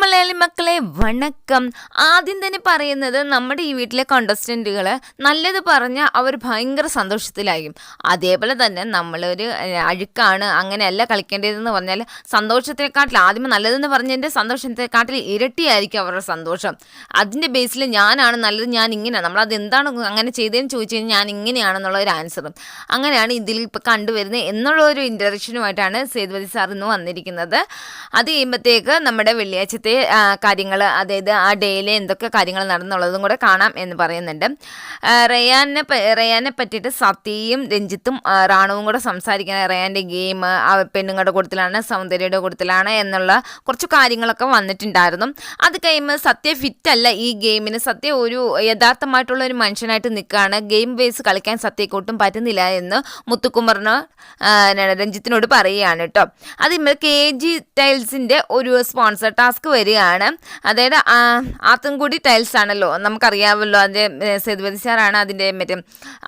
മലയാളി മക്കളെ വണക്കം. ആദ്യം തന്നെ പറയുന്നത് നമ്മുടെ ഈ വീട്ടിലെ കണ്ടസ്റ്റൻറ്റുകൾ നല്ലത് പറഞ്ഞാൽ അവർ ഭയങ്കര സന്തോഷത്തിലായിരിക്കും. അതേപോലെ തന്നെ നമ്മളൊരു അഴുക്കാണ് അങ്ങനെയല്ല കളിക്കേണ്ടതെന്ന് പറഞ്ഞാൽ സന്തോഷത്തെക്കാട്ടിൽ ആദ്യമേ നല്ലതെന്ന് പറഞ്ഞതിൻ്റെ സന്തോഷത്തെക്കാട്ടിൽ ഇരട്ടിയായിരിക്കും അവരുടെ സന്തോഷം. അതിൻ്റെ ബേസിൽ ഞാനാണ് നല്ലത്, ഞാൻ ഇങ്ങനെയാണ്, നമ്മളത് എന്താണ് അങ്ങനെ ചെയ്തതെന്ന് ചോദിച്ചു കഴിഞ്ഞാൽ ഞാൻ ഇങ്ങനെയാണെന്നുള്ള ഒരു ആൻസറും അങ്ങനെയാണ് ഇതിൽ ഇപ്പോൾ കണ്ടുവരുന്നത് എന്നുള്ള ഒരു ഇൻട്രഡക്ഷനുമായിട്ടാണ് സേതുപതി സാർ ഇന്ന് വന്നിരിക്കുന്നത്. അത് കഴിയുമ്പോഴത്തേക്ക് നമ്മുടെ വെള്ളിയാഴ്ചത്തെ കാര്യങ്ങൾ, അതായത് ആ ഡേയിലെ എന്തൊക്കെ കാര്യങ്ങൾ നടന്നുള്ളതും കൂടെ കാണാം എന്ന് പറയുന്നുണ്ട്. റയാനെ പറ്റിയിട്ട് സത്യയും രഞ്ജിത്തും റാണുവും കൂടെ സംസാരിക്കുന്നത് റയാൻ്റെ ഗെയിം പെണ്ണുങ്ങളുടെ കൂട്ടത്തിലാണ് സൗന്ദര്യയുടെ കൂട്ടത്തിലാണ് എന്നുള്ള കുറച്ച് കാര്യങ്ങളൊക്കെ വന്നിട്ടുണ്ടായിരുന്നു. അത് കഴിയുമ്പോൾ സത്യ ഫിറ്റല്ല ഈ ഗെയിമിന്. സത്യ ഒരു യഥാർത്ഥമായിട്ടുള്ള ഒരു മനുഷ്യനായിട്ട് നിൽക്കുകയാണ്. ഗെയിം ബേസ് കളിക്കാൻ സത്യക്കൊട്ടും പറ്റുന്നില്ല എന്ന് മുത്തുക്കുമറിന് രഞ്ജിത്തിനോട് പറയുകയാണ് കേട്ടോ. അത് KG ടൈൽസിൻ്റെ ഒരു സ്പോൺസർ ടാസ്ക് വരികയാണ്. അതായത് ആത്തൻകുടി ടൈൽസ് ആണല്ലോ, നമുക്കറിയാമല്ലോ. അതിൻ്റെ സേതുപതി സാറാണ് അതിൻ്റെ മറ്റേ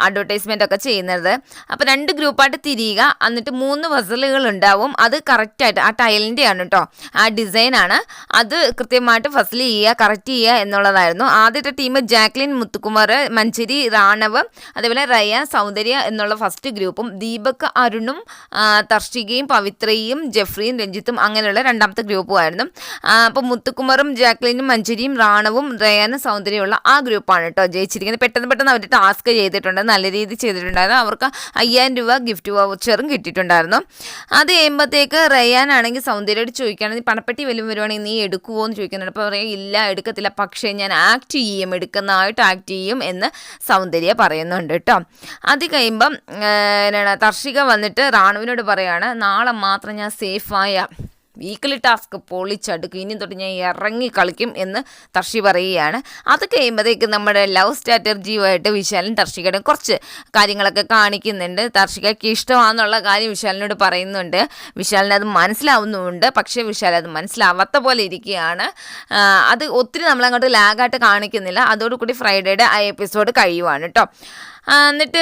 അഡ്വർടൈസ്മെൻ്റ് ഒക്കെ ചെയ്യുന്നത്. അപ്പോൾ 2 ഗ്രൂപ്പായിട്ട് തിരിയുക, എന്നിട്ട് 3 ഫസലുകൾ ഉണ്ടാവും. അത് കറക്റ്റായിട്ട് ആ ടൈലിൻ്റെ ആണ് കേട്ടോ, ആ ഡിസൈനാണ്. അത് കൃത്യമായിട്ട് ഫസൽ ചെയ്യുക, കറക്റ്റ് ചെയ്യുക എന്നുള്ളതായിരുന്നു. ആദ്യത്തെ ടീം ജാക്ലിൻ, മുത്തുകുമാർ, മഞ്ചരി, റാണവ്, അതേപോലെ റയാൻ, സൗന്ദര്യ എന്നുള്ള ഫസ്റ്റ് ഗ്രൂപ്പും ദീപക്, അരുണും, തർഷികയും, പവിത്രയും, ജെഫ്രിയും, രഞ്ജിത്തും അങ്ങനെയുള്ള രണ്ടാമത്തെ ഗ്രൂപ്പുമായിരുന്നു. അപ്പോൾ മുത്തുകുമാറും ജാക്ലിനും മഞ്ചരിയും റാണവും റയാനും സൗന്ദര്യമുള്ള ആ ഗ്രൂപ്പാണ് കേട്ടോ ജയിച്ചിരിക്കുന്നത്. പെട്ടെന്ന് അവർ ടാസ്ക് ചെയ്തിട്ടുണ്ട്, നല്ല രീതിയിൽ ചെയ്തിട്ടുണ്ടായിരുന്നു. അവർക്ക് 5000 രൂപ ഗിഫ്റ്റ് വൗച്ചറും കിട്ടിയിട്ടുണ്ടായിരുന്നു. അത് കഴിയുമ്പോഴത്തേക്ക് റയാനാണെങ്കിൽ സൗന്ദര്യയോട് ചോദിക്കുകയാണെങ്കിൽ നീ പണപ്പെട്ടി വല്ലതും വരുവാണെങ്കിൽ നീ എടുക്കുമോ എന്ന് ചോദിക്കുന്നുണ്ട്. അപ്പോൾ പറയാം ഇല്ല എടുക്കത്തില്ല, പക്ഷേ ഞാൻ ആക്ട് ചെയ്യും, എടുക്കുന്നതായിട്ട് ആക്ട് ചെയ്യും എന്ന് സൗന്ദര്യ പറയുന്നുണ്ട് കേട്ടോ. അത് കഴിയുമ്പം തർഷിക വന്നിട്ട് റാണുവിനോട് പറയാണ് നാളെ മാത്രം ഞാൻ സേഫായ വീക്കിലി ടാസ്ക് പൊളിച്ചടുക്കും, ഇനി തൊട്ട് ഞാൻ ഇറങ്ങി കളിക്കും എന്ന് തർഷി പറയുകയാണ്. അത് കഴിയുമ്പോഴത്തേക്ക് നമ്മുടെ ലവ് സ്ട്രാറ്റജിയുമായിട്ട് വിശാലും തർഷികയുടെ കുറച്ച് കാര്യങ്ങളൊക്കെ കാണിക്കുന്നുണ്ട്. തർഷികയ്ക്ക് ഇഷ്ടമാണെന്നുള്ള കാര്യം വിശാലിനോട് പറയുന്നുണ്ട്. വിശാലിന് അത് മനസ്സിലാവുന്നുമുണ്ട്, പക്ഷേ വിശാൽ അത് മനസ്സിലാവാത്ത പോലെ ഇരിക്കുകയാണ്. അത് ഒത്തിരി നമ്മളങ്ങോട്ട് ലാഗായിട്ട് കാണിക്കുന്നില്ല. അതോടുകൂടി ഫ്രൈഡേയുടെ ആ എപ്പിസോഡ് കഴിയുവാണ് കേട്ടോ. എന്നിട്ട്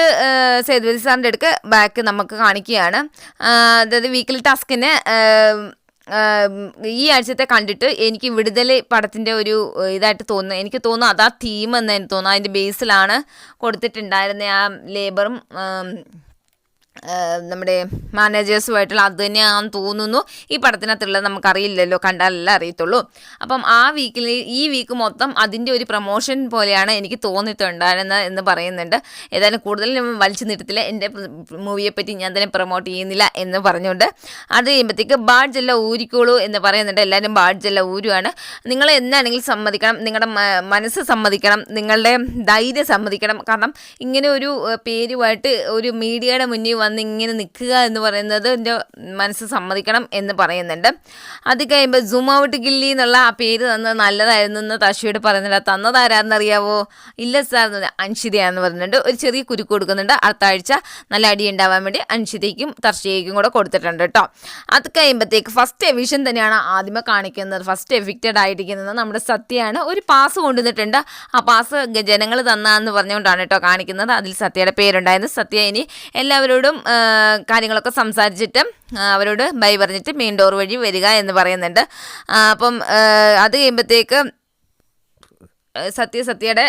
സേതുപതി സാറിൻ്റെ അടുക്ക് ബാക്ക് നമുക്ക് കാണിക്കുകയാണ്. അതായത് വീക്കിലി ടാസ്കിന് ഈ ആഴ്ചത്തെ കണ്ടിട്ട് എനിക്ക് വിടുതൽ പടത്തിൻ്റെ ഒരു ഇതായിട്ട് തോന്നുന്നു. എനിക്ക് തോന്നുന്നു അതാ തീം എന്ന് എനിക്ക് തോന്നുന്നു. അതിൻ്റെ ബേസിലാണ് കൊടുത്തിട്ടുണ്ടായിരുന്ന ആ ലേബറും നമ്മുടെ മാനേജേഴ്സുമായിട്ടുള്ള അത് തന്നെയാണെന്ന് തോന്നുന്നു. ഈ പടത്തിനകത്തുള്ളത് നമുക്കറിയില്ലല്ലോ, കണ്ടാലല്ലേ അറിയത്തുള്ളൂ. അപ്പം ഈ വീക്ക് മൊത്തം അതിൻ്റെ ഒരു പ്രൊമോഷൻ പോലെയാണ് എനിക്ക് തോന്നിയിട്ടുണ്ടായിരുന്നത് എന്ന് പറയുന്നുണ്ട്. ഏതായാലും കൂടുതൽ വലിച്ചു നീട്ടത്തില്ല, എൻ്റെ മൂവിയെപ്പറ്റി ഞാൻ തന്നെ പ്രൊമോട്ട് ചെയ്യുന്നില്ല എന്ന് പറഞ്ഞുകൊണ്ട് അത് കഴിയുമ്പോഴത്തേക്ക് ബാഡ്ജെല്ലാം ഊരിക്കോളൂ എന്ന് പറയുന്നുണ്ട്. എല്ലാവരും ബാഡ്ജെല്ലാം ഊരുവാണ്. നിങ്ങൾ എന്താണെങ്കിലും സമ്മതിക്കണം, നിങ്ങളുടെ മനസ്സ് സമ്മതിക്കണം, നിങ്ങളുടെ ധൈര്യം സമ്മതിക്കണം. കാരണം ഇങ്ങനെ ഒരു പേരുമായിട്ട് ഒരു മീഡിയയുടെ മുന്നിൽ വന്ന് ഇങ്ങനെ നിൽക്കുക എന്ന് പറയുന്നത് എൻ്റെ മനസ്സ് സമ്മതിക്കണം എന്ന് പറയുന്നുണ്ട്. അത് കഴിയുമ്പോൾ സൂം ഔട്ട് ഗില്ലി എന്നുള്ള ആ പേര് തന്നത് നല്ലതായിരുന്നു എന്ന് തർഷിയോട് പറയുന്നുണ്ട്. തന്നതാരാന്നറിയാവോ? ഇല്ല സാർ, അൻഷിതയാന്ന് പറയുന്നുണ്ട്. ഒരു ചെറിയ കുരുക്ക് കൊടുക്കുന്നുണ്ട്. അടുത്ത ആഴ്ച നല്ല അടി ഉണ്ടാവാൻ വേണ്ടി അൻഷിതയ്ക്കും തർഷികയ്ക്കും കൂടെ കൊടുത്തിട്ടുണ്ട് കേട്ടോ. അത് കഴിയുമ്പോഴത്തേക്ക് ഫസ്റ്റ് എവിഷൻ തന്നെയാണ് ആദ്യമേ കാണിക്കുന്നത്. ഫസ്റ്റ് എവിക്റ്റഡ് ആയിരിക്കുന്നത് നമ്മുടെ സത്യയാണ്. ഒരു പാസ് കൊണ്ടുവന്നിട്ടുണ്ട്. ആ പാസ് ജനങ്ങൾ തന്നാന്ന് പറഞ്ഞുകൊണ്ടാണ് കേട്ടോ കാണിക്കുന്നത്. അതിൽ സത്യയുടെ പേരുണ്ടായിരുന്നു. സത്യ ഇനി എല്ലാവരോടും കാര്യങ്ങളൊക്കെ സംസാരിച്ചിട്ട് അവരോട് ബൈ പറഞ്ഞിട്ട് മെയിൻ ഡോർ വഴി വരിക എന്ന് പറയുന്നുണ്ട്. അപ്പം അത് കഴിയുമ്പോഴത്തേക്ക് സത്യയുടെ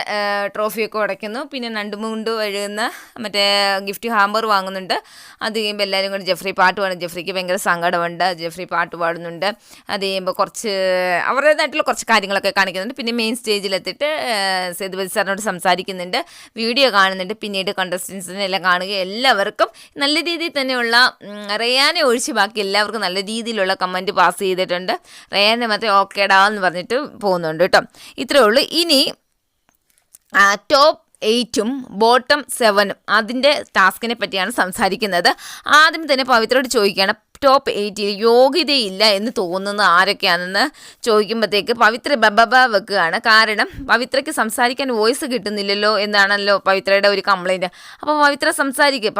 ട്രോഫിയൊക്കെ ഉടയ്ക്കുന്നു. പിന്നെ നണ്ടുമുണ്ട് വഴുകുന്ന മറ്റേ ഗിഫ്റ്റ് ഹാമ്പർ വാങ്ങുന്നുണ്ട്. അത് കഴിയുമ്പോൾ എല്ലാവരും കൂടി ജെഫ്രി പാട്ട് പാടും. ജെഫ്രിക്ക് ഭയങ്കര സങ്കടമുണ്ട്. ജെഫ്രി പാട്ട് പാടുന്നുണ്ട്. അത് കഴിയുമ്പോൾ കുറച്ച് അവരുടേതായിട്ടുള്ള കുറച്ച് കാര്യങ്ങളൊക്കെ കാണിക്കുന്നുണ്ട്. പിന്നെ മെയിൻ സ്റ്റേജിലെത്തിയിട്ട് സേതുപതി സാറിനോട് സംസാരിക്കുന്നുണ്ട്, വീഡിയോ കാണുന്നുണ്ട്. പിന്നീട് കണ്ടസ്റ്റൻസിനെല്ലാം കാണുക. എല്ലാവർക്കും നല്ല രീതിയിൽ തന്നെയുള്ള റയാനെ ഒഴിച്ച് ബാക്കി എല്ലാവർക്കും നല്ല രീതിയിലുള്ള കമൻറ്റ് പാസ് ചെയ്തിട്ടുണ്ട്. റയാനെ മാത്രമേ ഓക്കേടാ എന്ന് പറഞ്ഞിട്ട് പോകുന്നുണ്ട് കേട്ടോ. ഇത്രയേ ഉള്ളൂ. ഇനി ടോപ്പ് 8ഉം ബോട്ടം 7ഉം അതിൻ്റെ ടാസ്കിനെ പറ്റിയാണ് സംസാരിക്കുന്നത്. ആദ്യം തന്നെ പവിത്രയോട് ചോദിക്കുകയാണ് ടോപ്പ് 8ൽ യോഗ്യതയില്ല എന്ന് തോന്നുന്ന ആരൊക്കെയാണെന്ന് ചോദിക്കുമ്പോഴത്തേക്ക് പവിത്ര ബബബ വെക്കുകയാണ്. കാരണം പവിത്രയ്ക്ക് സംസാരിക്കാൻ വോയിസ് കിട്ടുന്നില്ലല്ലോ എന്നാണല്ലോ പവിത്രയുടെ ഒരു കംപ്ലൈൻറ്റ്. അപ്പോൾ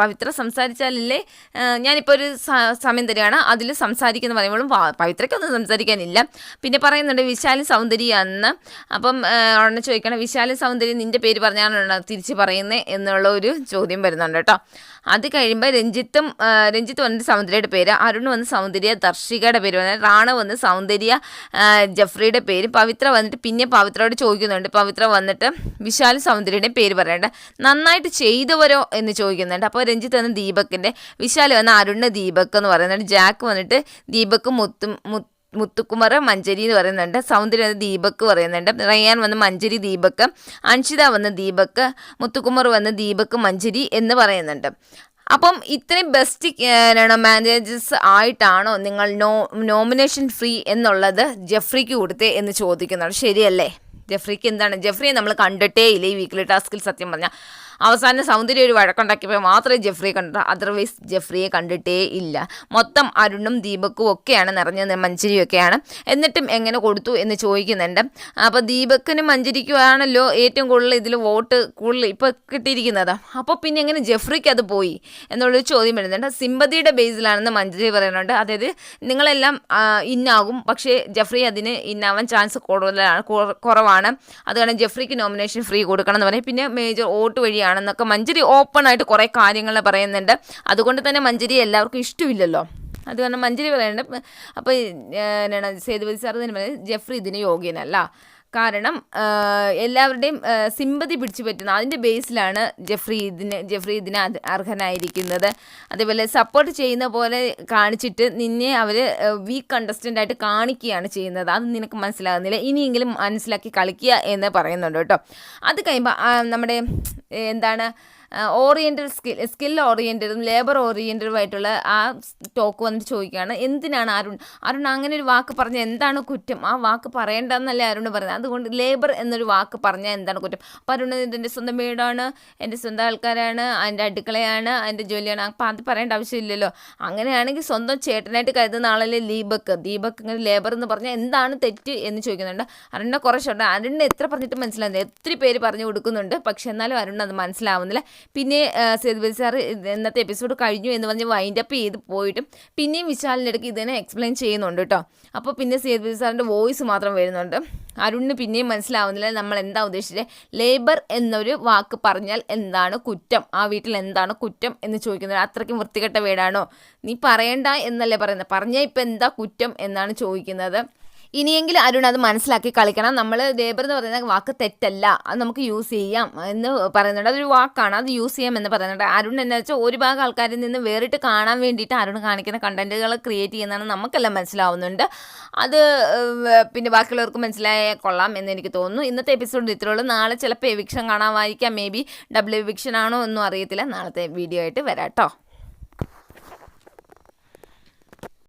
പവിത്ര സംസാരിച്ചാലല്ലേ ഞാനിപ്പോൾ ഒരു സമയം തരികയാണ് അതിൽ സംസാരിക്കുന്ന പറയുമ്പോഴും പവിത്രയ്ക്കൊന്നും സംസാരിക്കാനില്ല. പിന്നെ പറയുന്നുണ്ട് വിശാലും സൗന്ദര്യമാണെന്ന്. അപ്പം ഉടനെ ചോദിക്കണം വിശാലും സൗന്ദര്യം നിൻ്റെ പേര് പറഞ്ഞാണ് തിരിച്ച് പറയുന്നത് എന്നുള്ള ഒരു ചോദ്യം വരുന്നുണ്ട് കേട്ടോ. അത് കഴിയുമ്പോൾ രഞ്ജിത്ത് വന്നിട്ട് സൗന്ദര്യയുടെ പേര്, അരുൺ വന്ന് സൗന്ദര്യ ദർശികയുടെ പേര് വന്നത്, റാണ വന്ന് സൗന്ദര്യ ജഫ്രിയുടെ പേര്, പവിത്ര വന്നിട്ട് പിന്നെ പവിത്രയോട് ചോദിക്കുന്നുണ്ട്. പവിത്ര വന്നിട്ട് വിശാൽ സൗന്ദര്യയുടെ പേര് പറയണ്ട, നന്നായിട്ട് ചെയ്തവരോ എന്ന് ചോദിക്കുന്നുണ്ട്. അപ്പോൾ രഞ്ജിത്ത് വന്ന് ദീപകിൻ്റെ, വിശാൽ വന്ന് അരുണ് ദീപക് എന്ന് പറയുന്നുണ്ട്, ജാക്ക് വന്നിട്ട് ദീപക് മുത്തുകുമാർ മഞ്ചരി എന്ന് പറയുന്നുണ്ട്, സൗന്ദര്യ വന്ന് ദീപക് പറയുന്നുണ്ട്, റയ്യാൻ വന്ന് മഞ്ചരി ദീപക്, അൻഷിത വന്ന് ദീപക്, മുത്തുകുമാർ വന്ന് ദീപക് മഞ്ചരി എന്ന് പറയുന്നുണ്ട്. അപ്പം ഇത്രയും ബെസ്റ്റ് മാനേജേഴ്സ് ആയിട്ടാണോ നിങ്ങൾ നോമിനേഷൻ ഫ്രീ എന്നുള്ളത് ജഫ്രിക്ക് കൊടുത്തേ എന്ന് ചോദിക്കുന്നുണ്ട്. ശരിയല്ലേ? ജഫ്രിക്ക് എന്താണ്, ജഫ്രിയെ നമ്മൾ കണ്ടിട്ടേ ഇല്ല ഈ വീക്കിലി ടാസ്കിൽ. സത്യം പറഞ്ഞാൽ അവസാനം സൗന്ദര്യം ഒരു വഴക്കുണ്ടാക്കിയപ്പോൾ മാത്രമേ ജഫ്രിയെ കണ്ടിട്ട്, അതർവൈസ് ജഫ്രിയെ കണ്ടിട്ടേ ഇല്ല. മൊത്തം അരുണും ദീപക്കും ഒക്കെയാണ് നിറഞ്ഞത്, മഞ്ചരിയൊക്കെയാണ്. എന്നിട്ടും എങ്ങനെ കൊടുത്തു എന്ന് ചോദിക്കുന്നുണ്ട്. അപ്പോൾ ദീപക്കിനും മഞ്ചരിക്കുമാണല്ലോ ഏറ്റവും കൂടുതൽ ഇതിൽ വോട്ട് കൂടുതൽ ഇപ്പോൾ കിട്ടിയിരിക്കുന്നത്. അപ്പോൾ പിന്നെ എങ്ങനെ ജഫ്രിക്ക് അത് പോയി എന്നുള്ളൊരു ചോദ്യം വരുന്നുണ്ട്. സിമ്പതിയുടെ ബേസിലാണെന്ന് മഞ്ചരി പറയുന്നുണ്ട്. അതായത് നിങ്ങളെല്ലാം ഇന്നാകും, പക്ഷേ ജഫ്രി അതിന് ഇന്നാവാൻ ചാൻസ് കുറവാണ്, അത് കാരണം ജഫ്രിക്ക് നോമിനേഷൻ ഫ്രീ കൊടുക്കണം എന്ന് പറയും. പിന്നെ മേജർ വോട്ട് വഴിയാണെന്നൊക്കെ മഞ്ചരി ഓപ്പണായിട്ട് കുറേ കാര്യങ്ങൾ പറയുന്നുണ്ട്. അതുകൊണ്ട് തന്നെ മഞ്ചരി എല്ലാവർക്കും ഇഷ്ടമില്ലല്ലോ, അത് കാരണം മഞ്ചരി പറയുന്നുണ്ട്. അപ്പോൾ എന്താണ് സേതുപതി സാർ തന്നെ പറയുന്നത്, ജഫ്രി ഇതിന് യോഗ്യനല്ല, കാരണം എല്ലാവരുടെയും സിമ്പതി പിടിച്ചു പറ്റുന്ന അതിൻ്റെ ബേസിലാണ് ജഫ്രി ഇതിന് അർഹനായിരിക്കുന്നത്. അതേപോലെ സപ്പോർട്ട് ചെയ്യുന്ന പോലെ കാണിച്ചിട്ട് നിന്നെ അവർ വീക്ക് കണ്ടസ്റ്റൻ്റ് ആയിട്ട് കാണിക്കുകയാണ് ചെയ്യുന്നത്. അത് നിനക്ക് മനസ്സിലാകുന്നില്ല, ഇനിയെങ്കിലും മനസ്സിലാക്കി കളിക്കുക എന്ന് പറയുന്നുണ്ട് കേട്ടോ. അത് കഴിയുമ്പോൾ നമ്മുടെ എന്താണ് സ്കിൽ ഓറിയൻറ്റഡും ലേബർ ഓറിയൻറ്റഡുമായിട്ടുള്ള ആ ടോക്ക് വന്നിട്ട് ചോദിക്കുകയാണ്, എന്തിനാണ് അരുൺ അങ്ങനെ ഒരു വാക്ക് പറഞ്ഞാൽ എന്താണ് കുറ്റം, ആ വാക്ക് പറയേണ്ടതെന്നല്ലേ അരുൺ പറയുന്നത്, അതുകൊണ്ട് ലേബർ എന്നൊരു വാക്ക് പറഞ്ഞാൽ എന്താണ് കുറ്റം. അപ്പോൾ അരുൺ എൻ്റെ സ്വന്തം വീടാണ്, എൻ്റെ സ്വന്തം ആൾക്കാരാണ്, എൻ്റെ അടുക്കളയാണ്, എൻ്റെ ജോലിയാണ്, അപ്പോൾ അത് പറയേണ്ട ആവശ്യമില്ലല്ലോ. അങ്ങനെയാണെങ്കിൽ സ്വന്തം ചേട്ടനായിട്ട് കരുതുന്ന ആളല്ലേ ദീപക് ഇങ്ങനെ ലേബർ എന്ന് പറഞ്ഞാൽ എന്താണ് തെറ്റ് എന്ന് ചോദിക്കുന്നുണ്ട്. അരുണിനെ കുറച്ചുണ്ട്, അരുണിനെ എത്ര പറഞ്ഞിട്ട് മനസ്സിലാകുന്നില്ല, ഒത്തിരി പേര് പറഞ്ഞു കൊടുക്കുന്നുണ്ട്, പക്ഷെ എന്നാലും അരുൺ അത് മനസ്സിലാവുന്നില്ല. പിന്നെ സേതുപതി സാർ ഇന്നത്തെ എപ്പിസോഡ് കഴിഞ്ഞു എന്ന് പറഞ്ഞ് വൈൻഡപ്പ് ചെയ്ത് പോയിട്ടും പിന്നെയും വിശാലിൻ്റെ ഇടയ്ക്ക് ഇതിനെ എക്സ്പ്ലെയിൻ ചെയ്യുന്നുണ്ട് കേട്ടോ. അപ്പോൾ പിന്നെ സേതുപതി സാറിൻ്റെ വോയിസ് മാത്രം വരുന്നുണ്ട്. അരുണിന് പിന്നെയും മനസ്സിലാവുന്നില്ല നമ്മൾ എന്താ ഉദ്ദേശിച്ചത്, ലേബർ എന്നൊരു വാക്ക് പറഞ്ഞാൽ എന്താണ് കുറ്റം, ആ വീട്ടിൽ എന്താണ് കുറ്റം എന്ന് ചോദിക്കുന്നത്. അത്രയ്ക്കും വൃത്തികെട്ട വീടാണോ, നീ പറയണ്ട എന്നല്ലേ പറയുന്നത്, പറഞ്ഞാൽ ഇപ്പം എന്താ കുറ്റം എന്നാണ് ചോദിക്കുന്നത്. ഇനിയെങ്കിലും അരുൺ അത് മനസ്സിലാക്കി കളിക്കണം. നമ്മൾ ലേബർ എന്ന് പറയുന്ന വാക്ക് തെറ്റല്ല, അത് നമുക്ക് യൂസ് ചെയ്യാം എന്ന് പറയുന്നുണ്ട്. അതൊരു വാക്കാണ്, അത് യൂസ് ചെയ്യാം എന്ന് പറയുന്നുണ്ട്. അരുൺ എന്താ വെച്ചാൽ ഒരു ഭാഗം ആൾക്കാരിൽ നിന്ന് വേറിട്ട് കാണാൻ വേണ്ടിയിട്ട് അരുൺ കാണിക്കുന്ന കണ്ടന്റുകൾ ക്രിയേറ്റ് ചെയ്യുന്നതാണ് നമുക്കെല്ലാം മനസ്സിലാവുന്നുണ്ട്. അത് പിന്നെ ബാക്കിയുള്ളവർക്ക് മനസ്സിലായാൽ കൊള്ളാം എന്ന് എനിക്ക് തോന്നുന്നു. ഇന്നത്തെ എപ്പിസോഡ് ഇത്രയുള്ളൂ. നാളെ ചിലപ്പോൾ എവിക്ഷൻ കാണാമായിരിക്കാം, മേ ബി ഡബിൾ എവിക്ഷൻ ആണോ ഒന്നും അറിയത്തില്ല. നാളത്തെ വീഡിയോ ആയിട്ട് വരാം കേട്ടോ.